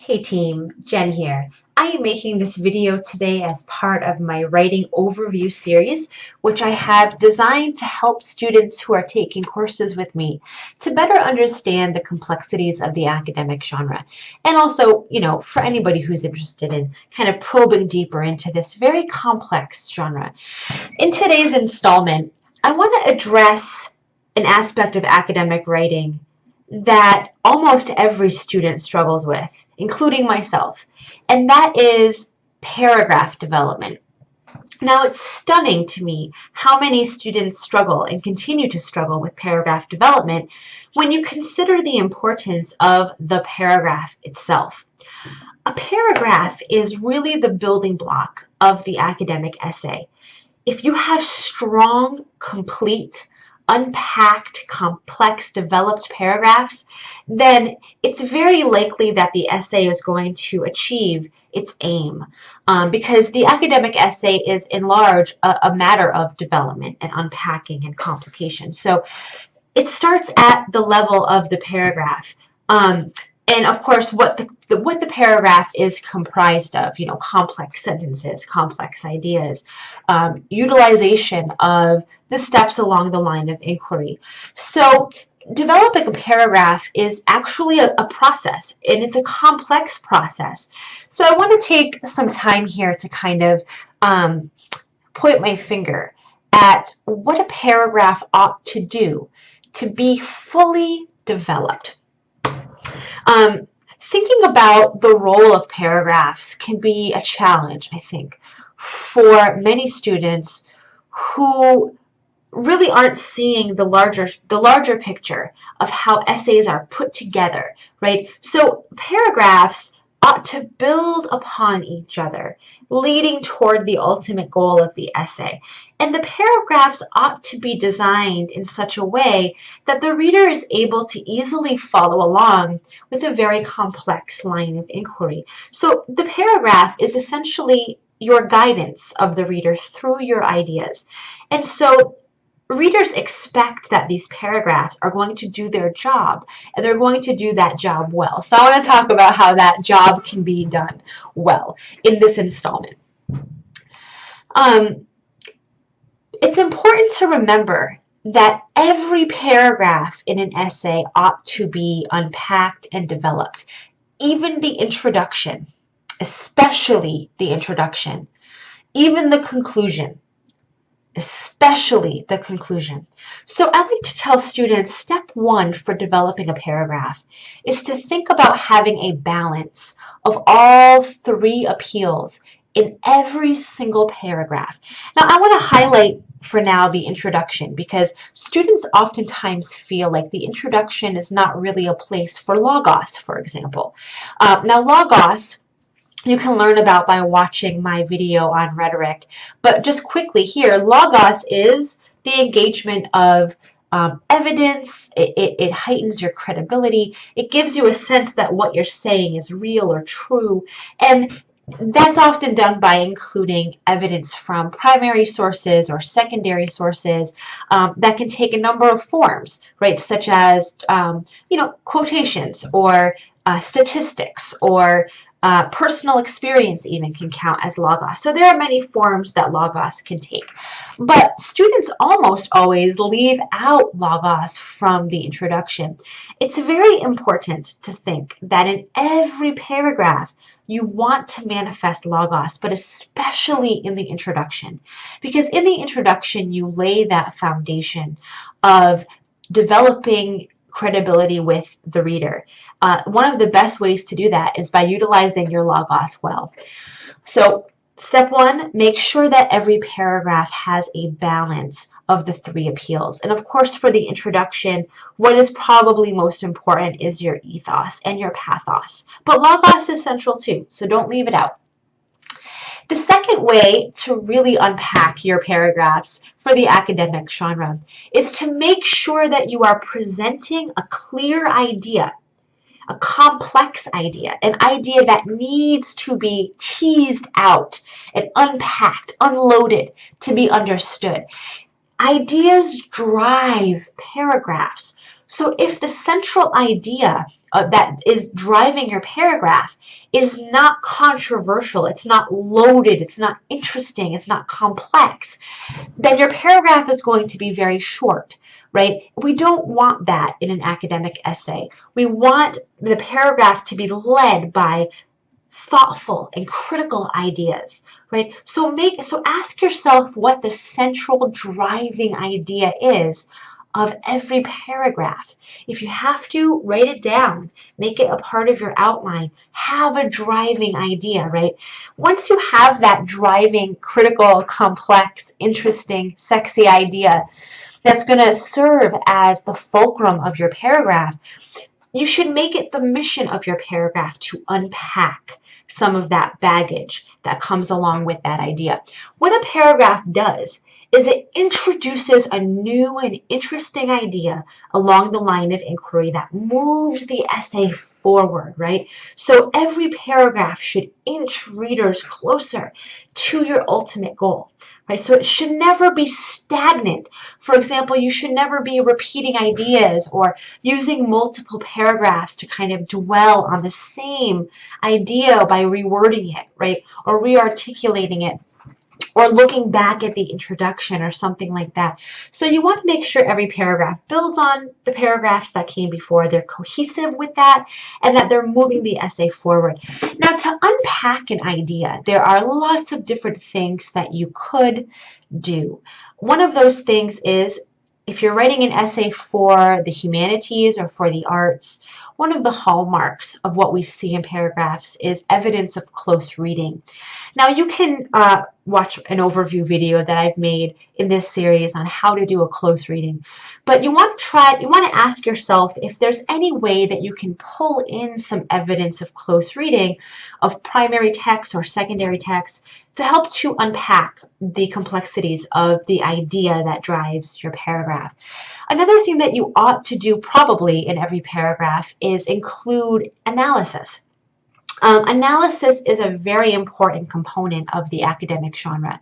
Hey team, Jen here. I am making this video today as part of my writing overview series, which I have designed to help students who are taking courses with me to better understand the complexities of the academic genre. And also, for anybody who's interested in kind of probing deeper into this very complex genre. In today's installment, I want to address an aspect of academic writing that almost every student struggles with, including myself, and that is paragraph development. Now, it's stunning to me how many students struggle and continue to struggle with paragraph development when you consider the importance of the paragraph itself. A paragraph is really the building block of the academic essay. If you have strong, complete, unpacked, complex, developed paragraphs, then it's very likely that the essay is going to achieve its aim, because the academic essay is in large a matter of development and unpacking and complication. So it starts at the level of the paragraph. And of course, what the paragraph is comprised of, complex sentences, complex ideas, utilization of the steps along the line of inquiry. So developing a paragraph is actually a process, and it's a complex process. So I want to take some time here to kind of point my finger at what a paragraph ought to do to be fully developed. Thinking about the role of paragraphs can be a challenge, I think, for many students who really aren't seeing the larger picture of how essays are put together, right? So paragraphs ought to build upon each other, leading toward the ultimate goal of the essay. And the paragraphs ought to be designed in such a way that the reader is able to easily follow along with a very complex line of inquiry. So the paragraph is essentially your guidance of the reader through your ideas. And so readers expect that these paragraphs are going to do their job, and they're going to do that job well. So I want to talk about how that job can be done well in this installment. It's important to remember that every paragraph in an essay ought to be unpacked and developed. Even the introduction, especially the introduction, even the conclusion, especially the conclusion. So I like to tell students step one for developing a paragraph is to think about having a balance of all three appeals in every single paragraph. Now I want to highlight for now the introduction, because students oftentimes feel like the introduction is not really a place for logos, for example. Now logos you can learn about by watching my video on rhetoric. But just quickly here, logos is the engagement of evidence. It heightens your credibility. It gives you a sense that what you're saying is real or true. And that's often done by including evidence from primary sources or secondary sources that can take a number of forms, right? Such as, quotations or statistics or personal experience even can count as logos. So there are many forms that logos can take. But students almost always leave out logos from the introduction. It's very important to think that in every paragraph you want to manifest logos, but especially in the introduction. Because in the introduction you lay that foundation of developing credibility with the reader. One of the best ways to do that is by utilizing your logos well. So step one, make sure that every paragraph has a balance of the three appeals. And of course, for the introduction, what is probably most important is your ethos and your pathos. But logos is central too, so don't leave it out. The second way to really unpack your paragraphs for the academic genre is to make sure that you are presenting a clear idea, a complex idea, an idea that needs to be teased out and unpacked, unloaded to be understood. Ideas drive paragraphs. So if the central idea that is driving your paragraph is not controversial, it's not loaded, it's not interesting, it's not complex, then your paragraph is going to be very short, right? We don't want that in an academic essay. We want the paragraph to be led by thoughtful and critical ideas, right? So ask yourself what the central driving idea is of every paragraph. If you have to, write it down, make it a part of your outline, have a driving idea, right? Once you have that driving, critical, complex, interesting, sexy idea that's going to serve as the fulcrum of your paragraph, you should make it the mission of your paragraph to unpack some of that baggage that comes along with that idea. What a paragraph does is it introduces a new and interesting idea along the line of inquiry that moves the essay forward, right? So every paragraph should inch readers closer to your ultimate goal, right? So it should never be stagnant. For example, you should never be repeating ideas or using multiple paragraphs to kind of dwell on the same idea by rewording it, right? Or re-articulating it, or looking back at the introduction or something like that. So you want to make sure every paragraph builds on the paragraphs that came before, they're cohesive with that, and that they're moving the essay forward. Now, to unpack an idea, there are lots of different things that you could do. One of those things is, if you're writing an essay for the humanities or for the arts, one of the hallmarks of what we see in paragraphs is evidence of close reading. Now you can watch an overview video that I've made in this series on how to do a close reading. But you want to ask yourself if there's any way that you can pull in some evidence of close reading of primary text or secondary text to help to unpack the complexities of the idea that drives your paragraph. Another thing that you ought to do probably in every paragraph is include analysis. Analysis is a very important component of the academic genre,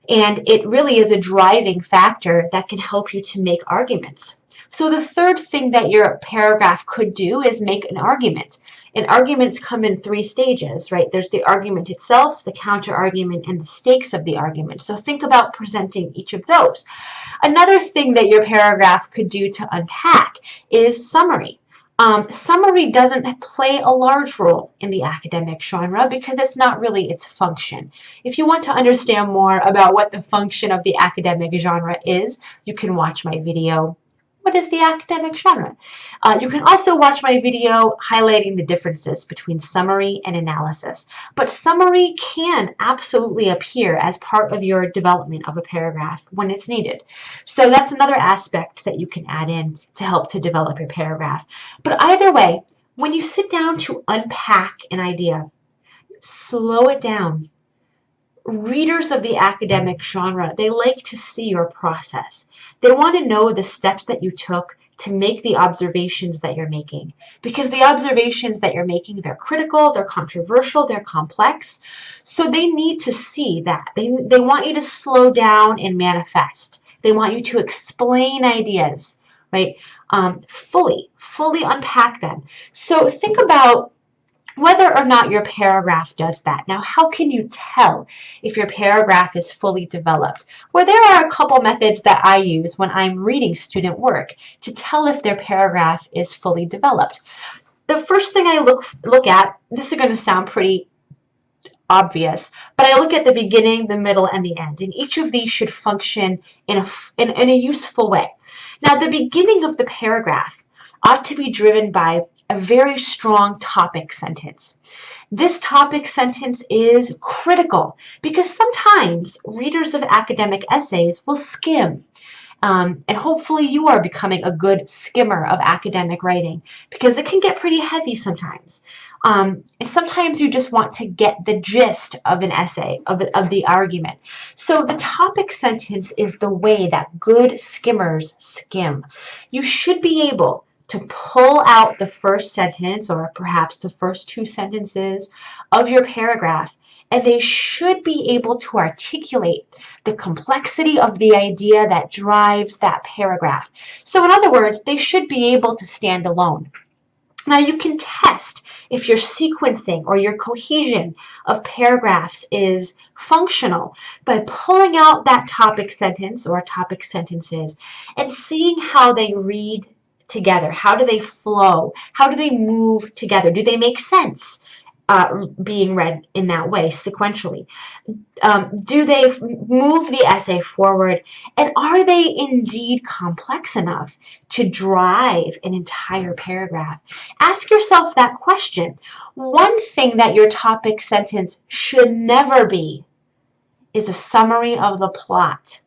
and it really is a driving factor that can help you to make arguments. So the third thing that your paragraph could do is make an argument. And arguments come in three stages, right? There's the argument itself, the counter argument, and the stakes of the argument. So think about presenting each of those. Another thing that your paragraph could do to unpack is summary. Summary doesn't play a large role in the academic genre because it's not really its function. If you want to understand more about what the function of the academic genre is, you can watch my video, What is the Academic Genre? You can also watch my video highlighting the differences between summary and analysis. But summary can absolutely appear as part of your development of a paragraph when it's needed. So that's another aspect that you can add in to help to develop your paragraph. But either way, when you sit down to unpack an idea, slow it down. Readers of the academic genre, they like to see your process. They want to know the steps that you took to make the observations that you're making. Because the observations that you're making, they're critical, they're controversial, they're complex. So they need to see that. They want you to slow down and manifest. They want you to explain ideas, right? Fully unpack them. So think about whether or not your paragraph does that. Now, how can you tell if your paragraph is fully developed? Well, there are a couple methods that I use when I'm reading student work to tell if their paragraph is fully developed. The first thing I look at, this is going to sound pretty obvious, but I look at the beginning, the middle, and the end, and each of these should function in a useful way. Now, the beginning of the paragraph ought to be driven by a very strong topic sentence. This topic sentence is critical because sometimes readers of academic essays will skim. And hopefully you are becoming a good skimmer of academic writing because it can get pretty heavy sometimes. And sometimes you just want to get the gist of an essay, of the argument. So the topic sentence is the way that good skimmers skim. You should be able to pull out the first sentence or perhaps the first two sentences of your paragraph and they should be able to articulate the complexity of the idea that drives that paragraph. So in other words, they should be able to stand alone. Now you can test if your sequencing or your cohesion of paragraphs is functional by pulling out that topic sentence or topic sentences and seeing how they read together. How do they flow? How do they move together? Do they make sense being read in that way sequentially? Do they move the essay forward? And are they indeed complex enough to drive an entire paragraph? Ask yourself that question. One thing that your topic sentence should never be is a summary of the plot,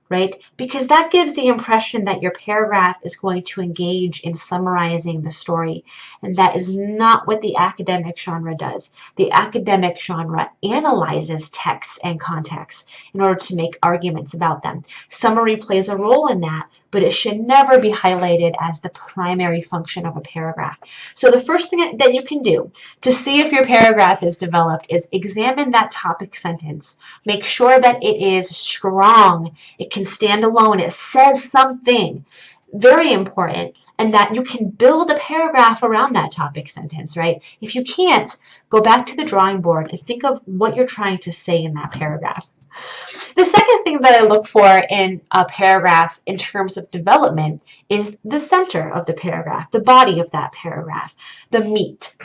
right? Because that gives the impression that your paragraph is going to engage in summarizing the story. And that is not what the academic genre does. The academic genre analyzes texts and contexts in order to make arguments about them. Summary plays a role in that, but it should never be highlighted as the primary function of a paragraph. So the first thing that you can do to see if your paragraph is developed is examine that topic sentence. Make sure that it is strong. It can stand alone. It says something very important, and that you can build a paragraph around that topic sentence, right? If you can't, go back to the drawing board and think of what you're trying to say in that paragraph. The second thing that I look for in a paragraph in terms of development is the center of the paragraph, the body of that paragraph, the meat.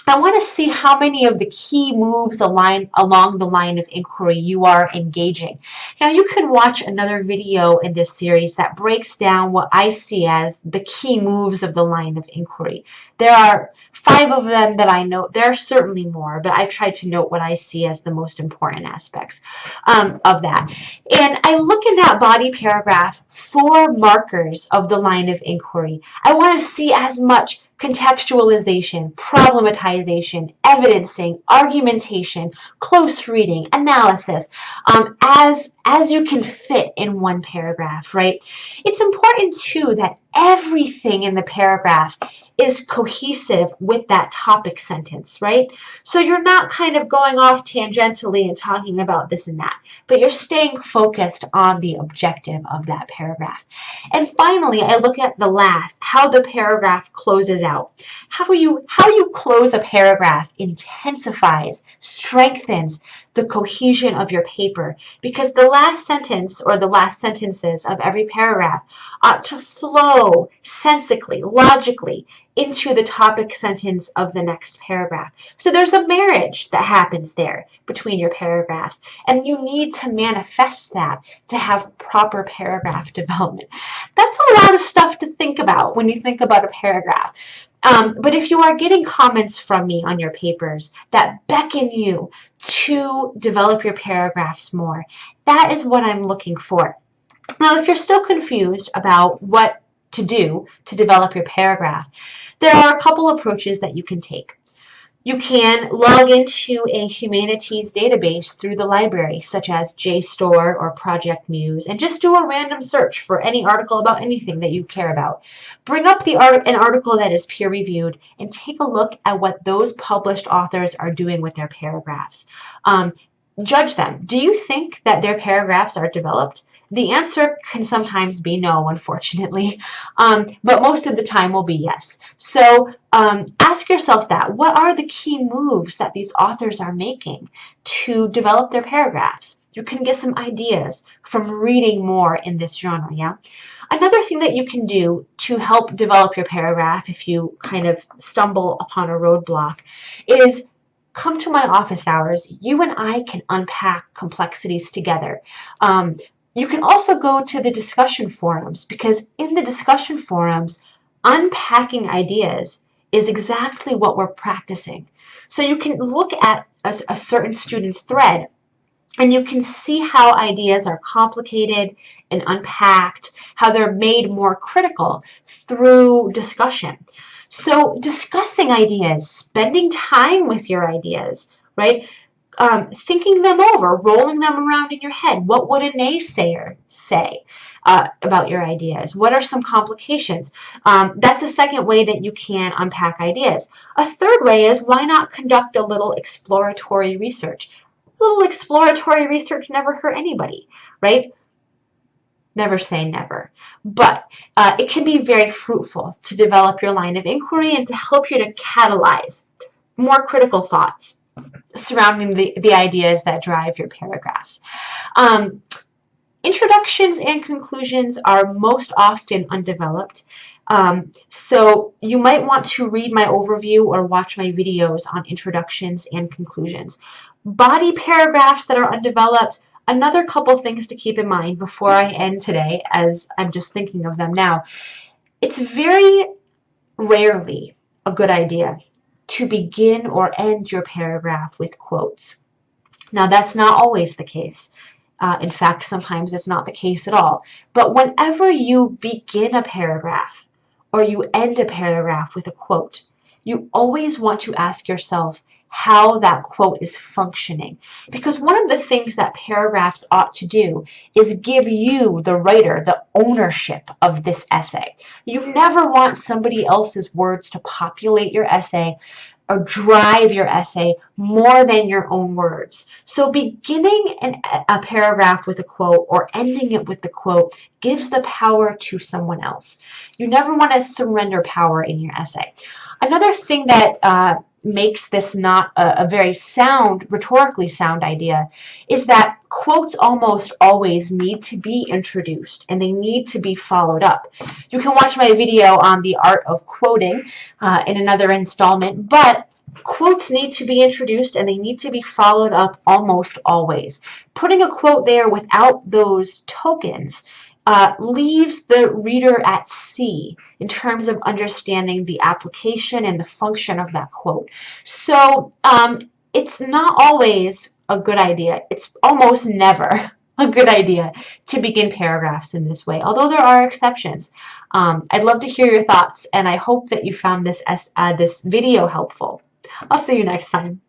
I want to see how many of the key moves along the line of inquiry you are engaging. Now, you can watch another video in this series that breaks down what I see as the key moves of the line of inquiry. There are 5 of them that I know. There are certainly more, but I've tried to note what I see as the most important aspects of that. And I look in that body paragraph for markers of the line of inquiry. I want to see as much contextualization, problematization, evidencing, argumentation, close reading, analysis, as you can fit in one paragraph, right? It's important too that everything in the paragraph is cohesive with that topic sentence, right? So you're not kind of going off tangentially and talking about this and that, but you're staying focused on the objective of that paragraph. And finally, I look at the last, how the paragraph closes out. How you close a paragraph intensifies, strengthens the cohesion of your paper, because the last sentence or the last sentences of every paragraph ought to flow sensically, logically into the topic sentence of the next paragraph. So there's a marriage that happens there between your paragraphs, and you need to manifest that to have proper paragraph development. That's a lot of stuff to think about when you think about a paragraph. But if you are getting comments from me on your papers that beckon you to develop your paragraphs more, that is what I'm looking for. Now, if you're still confused about what to do to develop your paragraph, there are a couple approaches that you can take. You can log into a humanities database through the library, such as JSTOR or Project Muse, and just do a random search for any article about anything that you care about. Bring up an article that is peer-reviewed and take a look at what those published authors are doing with their paragraphs. Judge them. Do you think that their paragraphs are developed? The answer can sometimes be no, unfortunately, but most of the time will be yes. So ask yourself that. What are the key moves that these authors are making to develop their paragraphs? You can get some ideas from reading more in this genre, yeah? Another thing that you can do to help develop your paragraph if you kind of stumble upon a roadblock is come to my office hours. You and I can unpack complexities together. You can also go to the discussion forums, because in the discussion forums, unpacking ideas is exactly what we're practicing. So you can look at a certain student's thread and you can see how ideas are complicated and unpacked, how they're made more critical through discussion. So discussing ideas, spending time with your ideas, right? Thinking them over, rolling them around in your head. What would a naysayer say about your ideas? What are some complications? That's a second way that you can unpack ideas. A third way is, why not conduct a little exploratory research? A little exploratory research never hurt anybody, right? Never say never. But it can be very fruitful to develop your line of inquiry and to help you to catalyze more critical thoughts surrounding the ideas that drive your paragraphs. Um, Introductions and conclusions are most often undeveloped. So you might want to read my overview or watch my videos on introductions and conclusions. Body paragraphs that are undeveloped, another couple things to keep in mind before I end today, as I'm just thinking of them now. It's very rarely a good idea to begin or end your paragraph with quotes. Now, that's not always the case. In fact, sometimes it's not the case at all. But whenever you begin a paragraph or you end a paragraph with a quote, you always want to ask yourself how that quote is functioning. Because one of the things that paragraphs ought to do is give you, the writer, the ownership of this essay. You never want somebody else's words to populate your essay or drive your essay more than your own words. So beginning a paragraph with a quote or ending it with the quote gives the power to someone else. You never want to surrender power in your essay. Another thing that makes this not a very sound, rhetorically sound idea is that quotes almost always need to be introduced and they need to be followed up. You can watch my video on the art of quoting in another installment, but quotes need to be introduced and they need to be followed up almost always. Putting a quote there without those tokens leaves the reader at sea in terms of understanding the application and the function of that quote. So it's not always a good idea. It's almost never a good idea to begin paragraphs in this way, although there are exceptions. I'd love to hear your thoughts, and I hope that you found this video helpful. I'll see you next time.